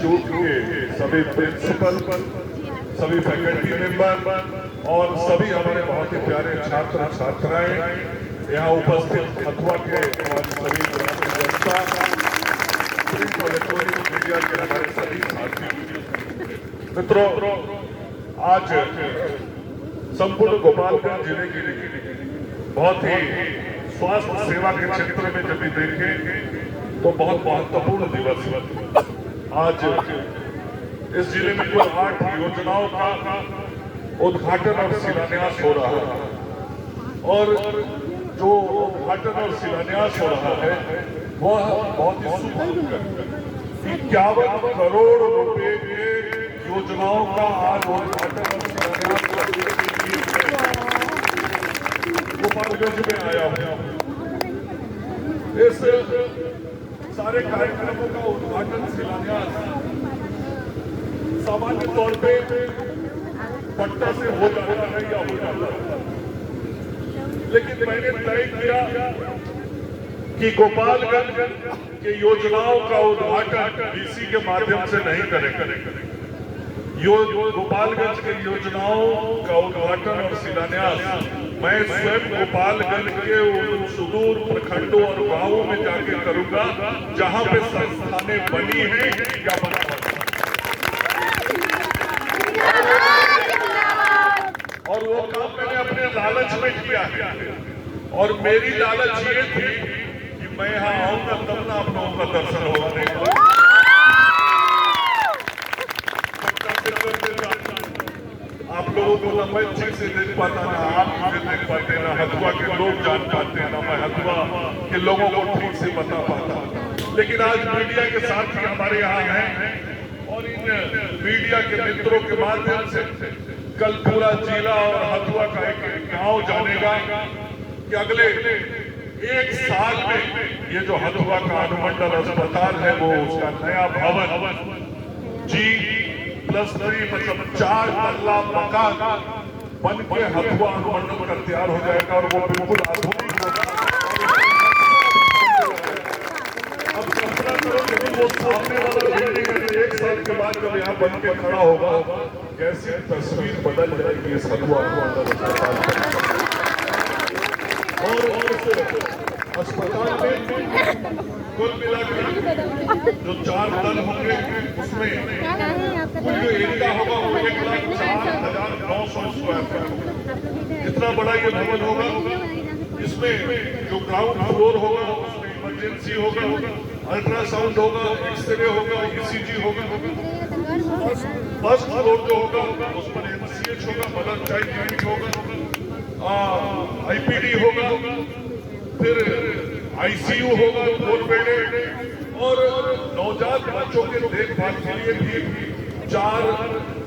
Institute के सभी principal, सभी फैकल्टी मेंबर और सभी हमारे बहुत ही प्यारे छात्र छात्राएं, यहाँ उपस्थित हथुआ के हमारे सभी जनता, प्रिंट और इलेक्ट्रॉनिक मीडिया के हमारे सभी साथी मित्रों, आज संपूर्ण गोपालगंज जिले के लिए बहुत ही स्वास्थ्य सेवा के क्षेत्र में जब भी देखें तो बहुत महत्वपूर्ण दिवस है। आज इस जिले में कुल 8 योजनाओं का उद्घाटन और शिलान्यास हो रहा है और जो उद्घाटन और शिलान्यास हो रहा है वह बहुत ही शुभ है। 51 करोड़ रुपए के योजनाओं का आज उद्घाटन और शिलान्यास करने के लिए गोपालगंज में आया हूं। इस सारे कार्यक्रमों का उद्घाटन शिलान्यास सामान्य तौर पे पटना से हो जाता है या हो जाता है, लेकिन मैंने तय किया कि गोपालगंज के योजनाओं का उद्घाटन डीसी के माध्यम से नहीं करेंगे। गोपालगंज के योजनाओं का उद्घाटन और शिलान्यास मैं स्वयं गोपालगंज के उन सुदूर प्रखंडों और गांवों में जाके करूंगा जहां पे संस्थानें बनी हैं या बना और वो काम मैंने अपने लालच में किया है। और मेरी लालच ये थी कि मैं यहाँ आऊंगा तब ना आप लोगों का दर्शन होगा। आप लोगों को ना मैं ठीक से देख पाता, ना आप मुझे देख पाते, ना हथुआ के लोग जान पाते, ना मैं हथुआ के लोगों को ठीक से बता पाता। लेकिन आज मीडिया के साथ ही हमारे यहाँ हैं और इन मीडिया के मित्रों के माध्यम से कल पूरा जिला और हथुआ का एक गांव जानेगा कि अगले 1 साल में ये जो हथुआ का अनुमंडल अस्पताल है वो उसका नया भवन G+3 मतलब 4 तल्ला मकान बन के हथुआ अनुमंडल का तैयार हो जाएगा और वो बिल्कुल आधुनिक होगा। अब कल्पना करो यदि वो सामने वाला बिल्डिंग 1 साल के बाद जब यहाँ बन के खड़ा होगा कैसी तस्वीर बदल जाएगी इस हथुआ अस्पताल। और अस्पताल में कुल मिलाकर जो 4 तल होंगे उसमें कुल जो एरिया होगा वो 1,04,900 स्क्वायर फीट। इतना बड़ा ये भवन होगा। इसमें जो ग्राउंड फ्लोर होगा उसमें इमरजेंसी होगा, अल्ट्रासाउंड होगा, एक्सरे होगा, ECG होगा। फर्स्ट फ्लोर जो होगा उस पर MCH होगा, मदर चाइल्ड यूनिट होगा, IPD होगा, फिर ICU होगा 4 बेडेड और नवजात बच्चों के देखभाल के लिए भी 4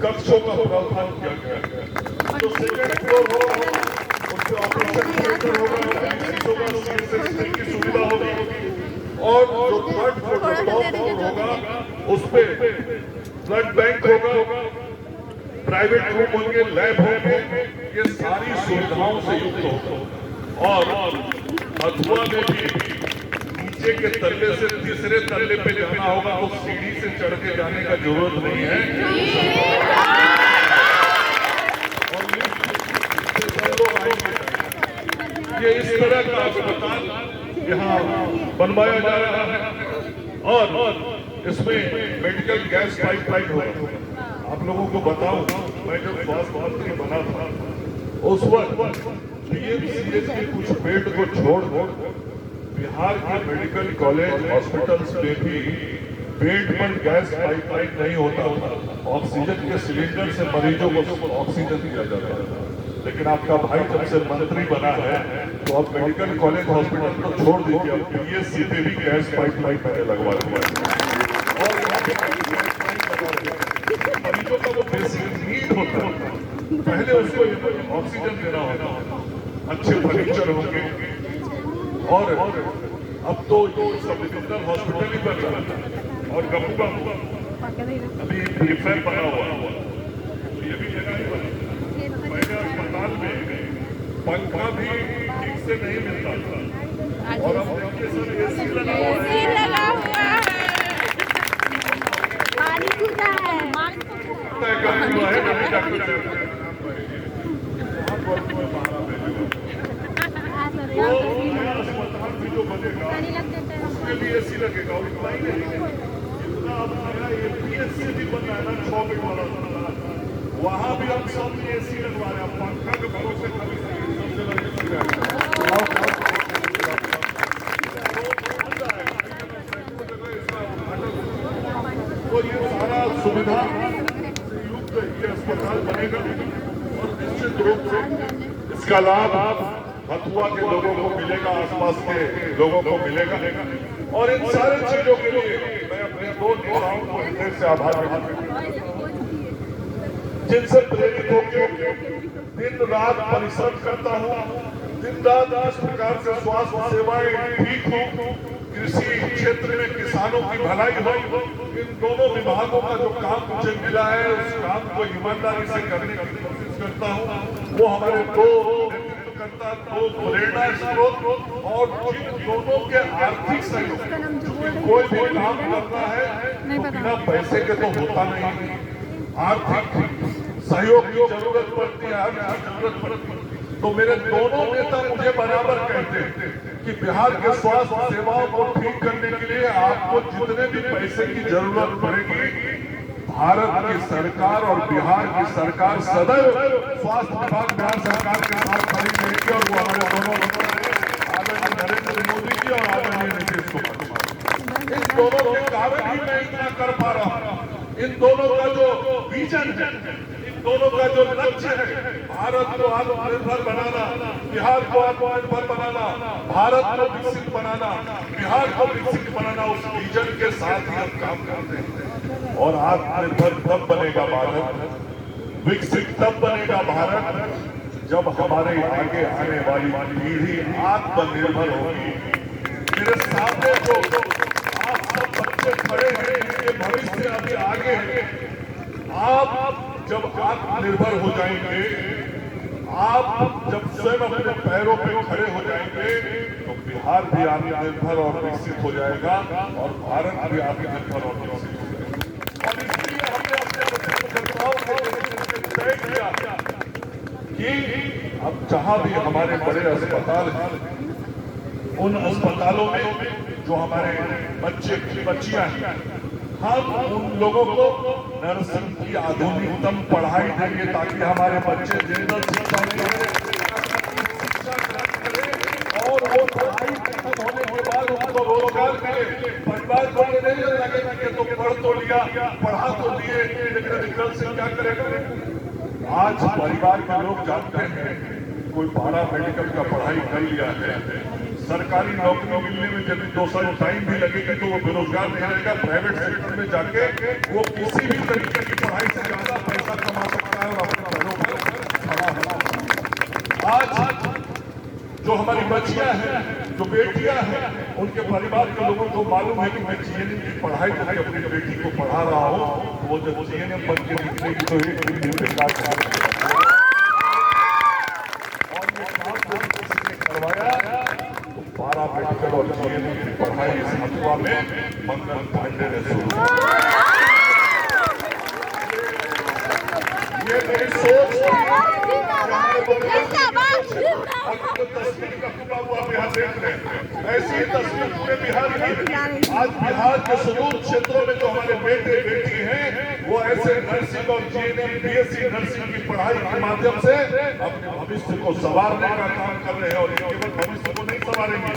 कक्षों का प्रावधान किया गया है। जो सेकेंड फ्लोर होगा उसमें ऑपरेशन थिएटर होगा, CSS की सुविधा होगी और जो थर्ड फ्लोर होगा उसपे ब्लड बैंक होगा, प्राइवेट रूम होंगे, लैब होंगे, ये सारी सुविधाओं से युक्त होगा। और हथुआ में भी नीचे के तल्ले से तीसरे तल्ले पे जाना होगा तो सीढ़ी से चढ़ के जाने का जरूरत नहीं है और ये इस तरह का अस्पताल यहाँ बनवाया जा रहा है और इसमें मेडिकल गैस पाइपलाइन होगा। आप लोगों को बताऊं, मैं जब स्वास्थ्य मंत्री बना था उस वक्त PMCH के कुछ बेड को छोड़ बिहार के मेडिकल कॉलेज हॉस्पिटल्स में भी बेड पर गैस पाइपलाइन नहीं होता था। ऑक्सीजन के सिलेंडर से मरीजों को ऑक्सीजन दिया जाता था। लेकिन आपका भाई जब से मंत्री बना है तो अब मेडिकल कॉलेज हॉस्पिटल को छोड़ दीजिए, अब PSC पे भी गैस पाइपलाइन मैंने लगवा दिया और मरीजों का वो बेसिक नीड होता है। पहले उसको ऑक्सीजन देना होता है, अच्छे फर्नीचर होंगे और अब तो सब डिजिटल हॉस्पिटल ही बन रहा है और गप्पा अभी प्रीफेयर बना हुआ ये भी जगह ही बना। पहले अस्पताल में पंखा भी ठीक से नहीं मिलता था और अब देखिए सर AC लगा हुआ है। तय करनी है नवी डॉक्टर अस्पताल भी जो बनेगा उसमें भी एसी लगेगा और इतना ही नहीं, जितना अब नया एपीएससी भी बन रहा है ना 6 बेड वाला, वहाँ भी हम सब एसी लगवा रहे हैं। पंखा के भरोसे कभी सबसे लगे तो ये सारा सुविधा से युक्त ये अस्पताल बनेगा और निश्चित रूप से इसका लाभ हथुआ के लोगों को मिलेगा, आसपास के लोगों को मिलेगा। और इन सारी चीजों के लिए मैं अपने दो नेताओं को हृदय से आभार व्यक्त करता हूं, जिनसे प्रेरित होकर दिन रात परिश्रम करता हूं। दिन रात इस प्रकार से स्वास्थ्य सेवाएं ठीक हो, कृषि क्षेत्र में किसानों की भलाई हो, इन दोनों विभागों का जो काम मुझे मिला है उस काम को ईमानदारी से करने की कोशिश करता हूं। वो हमारे दो नेतृत्वकर्ता, दो प्रेरणा स्रोत और जिन दोनों के आर्थिक सहयोग, कोई भी काम करना है तो बिना पैसे के तो होता नहीं, आर्थिक सहयोग की जरूरत पड़ती है, जरूरत पड़ती है। तो मेरे दोनों नेता मुझे बराबर कहते हैं कि बिहार के स्वास्थ्य सेवाओं को ठीक करने के लिए आपको जितने भी पैसे की जरूरत पड़ेगी, भारत की सरकार और बिहार की सरकार सदैव स्वास्थ्य विभाग बिहार सरकार के साथ खड़ी रहेगी। और वो हमारे दोनों आदरणीय नरेंद्र मोदी जी और आदरणीय नीतीश कुमार, इन दोनों के कारण ही मैं इतना कर पा रहा हूँ। इन दोनों का जो विजन है, दोनों का जो लक्ष्य है, भारत को आत्मनिर्भर बनाना, बिहार को आत्मनिर्भर बनाना, भारत को विकसित बनाना, बिहार को विकसित बनाना, उस विजन के साथ ही हम काम करते हैं। और आत्मनिर्भर तब बनेगा भारत, विकसित तब बनेगा भारत जब हमारे आगे आने वाली पीढ़ी आत्मनिर्भर होगी। मेरे सामने जो आप सब बच्चे खड़े हैं, इनके भविष्य अभी आगे है। आप जब आत्मनिर्भर हो जाएंगे, आप जब स्वयं अपने पैरों पे खड़े हो जाएंगे, तो बिहार भी आत्मनिर्भर और विकसित हो जाएगा और भारत भी आत्मनिर्भर और विकसित हो जाएगा। और इसलिए हमने अपने नेतृत्वकर्ताओं को तय किया कि अब जहां भी हमारे बड़े अस्पताल हैं, उन अस्पतालों में जो हमारे बच्चे बच्चियां हैं, हम उन लोगों को नर्सिंग की आधुनिकतम पढ़ाई देंगे ताकि हमारे बच्चे जनरल शिक्षा करें और वो पढ़ाई खत्म होने के बाद उनको रोजगार मिले। परिवार को नहीं लगेगा कि तो पढ़ तो लिया, पढ़ा तो लिए, लेकिन निकल से क्या करेगा। आज परिवार के लोग जानते हैं कोई पारा मेडिकल का पढ़ाई कर लिया है, सरकारी नौकरी मिलने में जब 2 साल टाइम भी लगेगी तो वो बेरोजगार नहीं रहेगा। प्राइवेट सेक्टर में जाके वो किसी भी तरीके की पढ़ाई से ज्यादा पैसा कमा सकता है और अपने पैरों पर खड़ा होगा। आज जो हमारी बच्चियां हैं, जो बेटियां हैं, उनके परिवार के लोगों को मालूम है कि मैं जीएनएम की पढ़ाई करके अपनी बेटी को पढ़ा रहा हूँ, वो जब जीएनएम बन के निकलेगी तो एक दिन बेकार और ये काम जो किसी ने करवाया, पारा मेडिकल और जीएनएम की पढ़ाई इस हथुआ में मंगल पांडे ने शुरू। ये मेरी सोच तस्वीर का टूटा हुआ बिहार देख रहे हैं, ऐसी ही तस्वीर पूरे बिहार की है। आज बिहार के सुदूर क्षेत्रों में जो हमारे बेटे बेटी हैं, वो ऐसे नर्सिंग और जीएनएम बीएससी नर्सिंग की पढ़ाई के माध्यम से अपने भविष्य को संवारने का काम कर रहे हैं। और ये केवल भविष्य को नहीं संवारेंगे,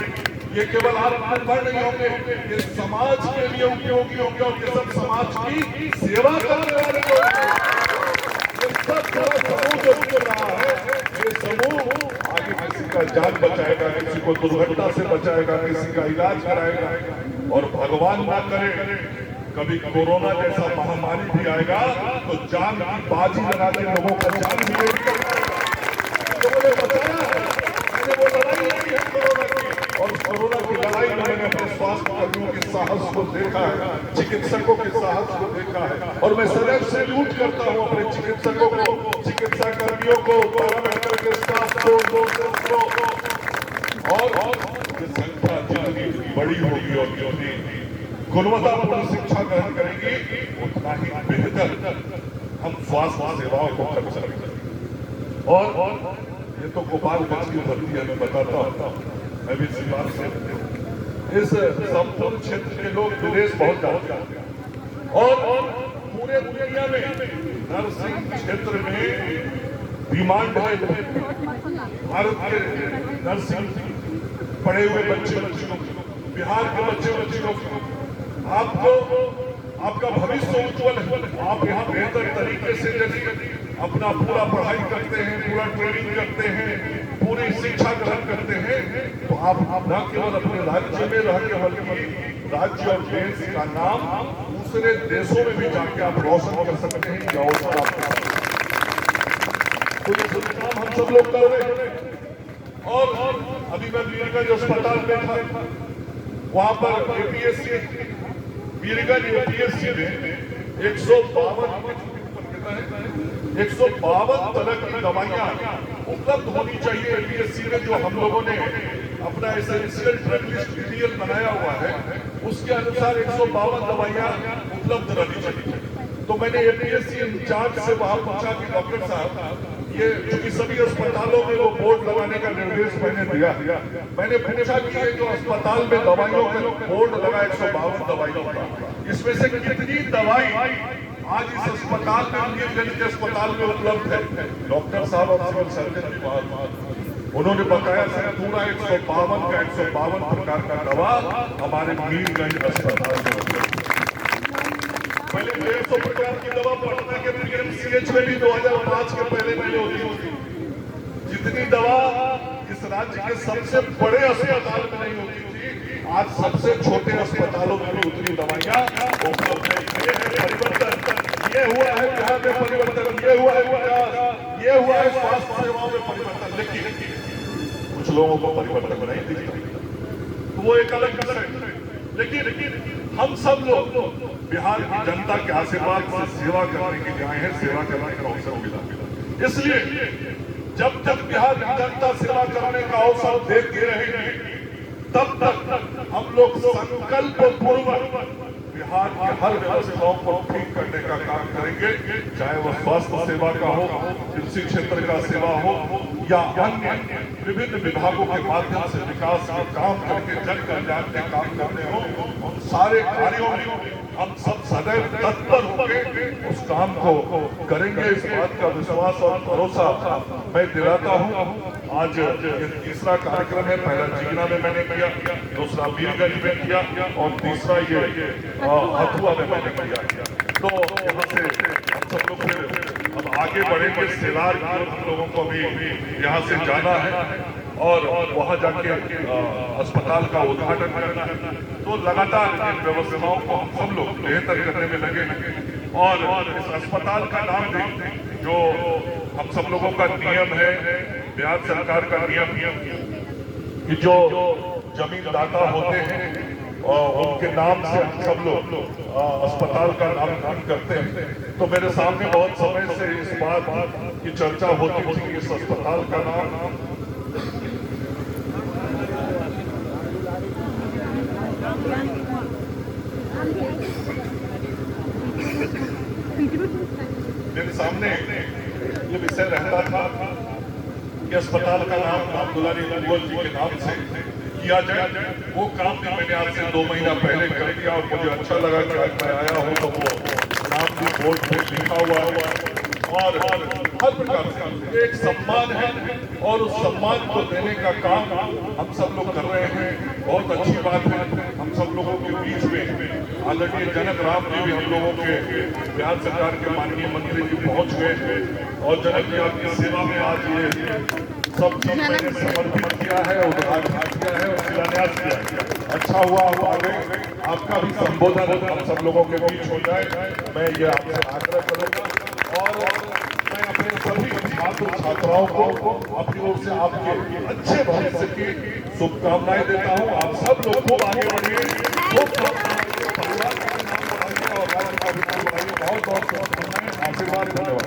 ये केवल आत्मनिर्भर नहीं होंगे, ये समाज के लिए उपयोगी होंगे और ये सब समाज की सेवा करने वाले लोग हैं। ये सब बड़ा समूह जो चल रहा है, ये समूह आगे किसी का जान बचाएगा, किसी को दुर्घटना से बचाएगा, किसी का इलाज कराएगा। और भगवान ना करे कभी कोरोना जैसा महामारी भी आएगा तो जान की बाजी लगा के लोगों का जान भी लेकर लोगों ने बचाया है। मैंने वो लड़ाई लड़ी है कोरोना की, और कोरोना की लड़ाई में मैंने अपने स्वास्थ्य कर्मियों के साहस को देखा है, चिकित्सकों के साहस को देखा है। और मैं सदैव सैल्यूट करता हूँ अपने चिकित्सकों को, चिकित्सा कर्मियों को, पैरामेडिकल के स्टाफ को, और ये संख्या जितनी बड़ी होगी और जितनी गुणवत्तापूर्ण शिक्षा ग्रहण करेगी, उतना ही बेहतर हम स्वास्थ्य सेवाओं को खर्च करें। और ये तो गोपालगंज की धरती है, मैं बताता हूँ, मैं भी इसी बात से इस संपूर्ण क्षेत्र के लोग विदेश बहुत जाते हैं और पूरे दुनिया में नर्सिंग क्षेत्र में डिमांड है। भारत के नर्सिंग पढ़े हुए बच्चे बच्चियों, बिहार के बच्चे बच्चियों, आपको आपका भविष्य उज्जवल है। आप यहाँ बेहतर तरीके से यदि अपना पूरा पढ़ाई करते हैं, पूरा ट्रेनिंग करते हैं, पूरी शिक्षा ग्रहण करते हैं, तो आप न केवल अपने राज्य में रह के बल्कि राज्य और देश का नाम दूसरे देशों में भी जाके आप रोशन कर सकते हैं। क्या अवसर आपके, तो ये सब काम हम सब लोग कर रहे हैं। और अभी मैं वीरगंज अस्पताल में था, वहां पर एपीएससी वीरगंज एपीएससी में 152 तरह की दवाइयां उपलब्ध होनी चाहिए एपीएससी में, जो हम लोगों ने अपना एसेंशियल ड्रग लिस्ट पीडीएल बनाया हुआ है, उसके अनुसार 152 दवाइयां उपलब्ध रहनी चाहिए। तो मैंने एपीएससी इंचार्ज से वहां पूछा कि डॉक्टर साहब, ये क्योंकि सभी अस्पतालों में वो बोर्ड लगाने का निर्देश मैंने दिया, मैंने पूछा कि ये जो अस्पताल में दवाइयों का बोर्ड लगा 152 दवाइयों का, इसमें से कितनी दवाई आज इस अस्पताल में, वीरगंज के अस्पताल में उपलब्ध है? डॉक्टर साहब और सिविल सर्जन की बात, उन्होंने बताया सर पूरा 152 का 152 प्रकार का दवा हमारे वीरगंज अस्पताल में उपलब्ध है। पहले 150 प्रकार की दवा पटना के पीएमसीएच में भी 2005 के पहले होती थी। जितनी दवा इस राज्य के सबसे बड़े अस्पताल में नहीं होती थी, आज सबसे छोटे अस्पतालों में भी उतनी दवाइयां उपलब्ध है। ये है परिवर्तन, ये हुआ है बिहार में परिवर्तन, ये हुआ है विकास, ये हुआ है स्वास्थ्य सेवाओं में परिवर्तन। लेकिन कुछ लोगों को परिवर्तन नहीं दिखता, तो वो एक अलग विषय है। लेकिन हम सब लोग बिहार की जनता के आशीर्वाद से सेवा करने के लिए आए हैं, सेवा करने का अवसर मिला। इसलिए जब तक बिहार की जनता सेवा करने का अवसर देती रहेगी, तब तक हम लोग संकल्प पूर्वक बिहार की हर व्यवस्थाओं को ठीक करने का काम करेंगे, चाहे वह स्वास्थ्य सेवा का हो, कृषि क्षेत्र का सेवा हो या अन्य विभिन्न विभागों के माध्यम से विकास के काम करके जन कल्याण के काम करने हो। उन सारे कार्यों में हम सब सदैव तत्पर होकर उस काम को करेंगे। इस बात का विश्वास और भरोसा मैं दिलाता हूँ। आज ये तीसरा कार्यक्रम है, पहला जीना में मैंने किया, दूसरा वीरगंज में किया और तीसरा ये हथुआ में मैंने किया। तो यहाँ से हम सब लोग फिर अब आगे बढ़ेंगे। सेलार की ओर हम लोगों को भी यहाँ से जाना है और वहाँ जाके अस्पताल का उद्घाटन करना है। तो लगातार इन व्यवस्थाओं को हम सब लोग बेहतर करने में लगे हैं और इस अस्पताल का नाम दें, जो हम सब लोगों का नियम है, बिहार सरकार का नियम कि जो जमीनदाता होते हैं और उनके नाम से हम सब लोग अस्पताल का नामकरण करते हैं। तो मेरे सामने बहुत समय से इस बात की चर्चा होती थी कि इस अस्पताल का नाम मेरे सामने ये विषय रहता था कि अस्पताल का नाम राम दुलारी मुगल जी के नाम से किया जाए। वो काम भी मैंने आज से 2 महीना पहले कर दिया और मुझे अच्छा लगा कि आज मैं आया हूँ तो वो नाम भी बोर्ड पे लिखा हुआ है और हर प्रकार से एक सम्मान है और उस सम्मान को देने का काम हम सब लोग कर रहे हैं। बहुत अच्छी बात है। हम सब लोगों के बीच में आदरणीय जनक राम जी भी हम लोगों के बिहार सरकार के माननीय मंत्री जी पहुंच गए और जनक जी आपकी सेवा में आज ये सब चीज मैंने समर्पित किया है, उद्घाटन किया है और शिलान्यास किया है। अच्छा हुआ आप आ गए, आपका भी संबोधन हम सब लोगों के बीच हो जाए, मैं ये आपसे आग्रह करूंगा और मैं अपने सभी छात्र छात्राओं को अपनी ओर से आपके अच्छे भविष्य की शुभकामनाएं देता हूँ। आप सब लोग खूब आगे बढ़िए, खूब परिवार का नाम बढ़ाइए और राज्य का भी नाम बढ़ाइए। बहुत बहुत शुभकामनाएं, आशीर्वाद, धन्यवाद।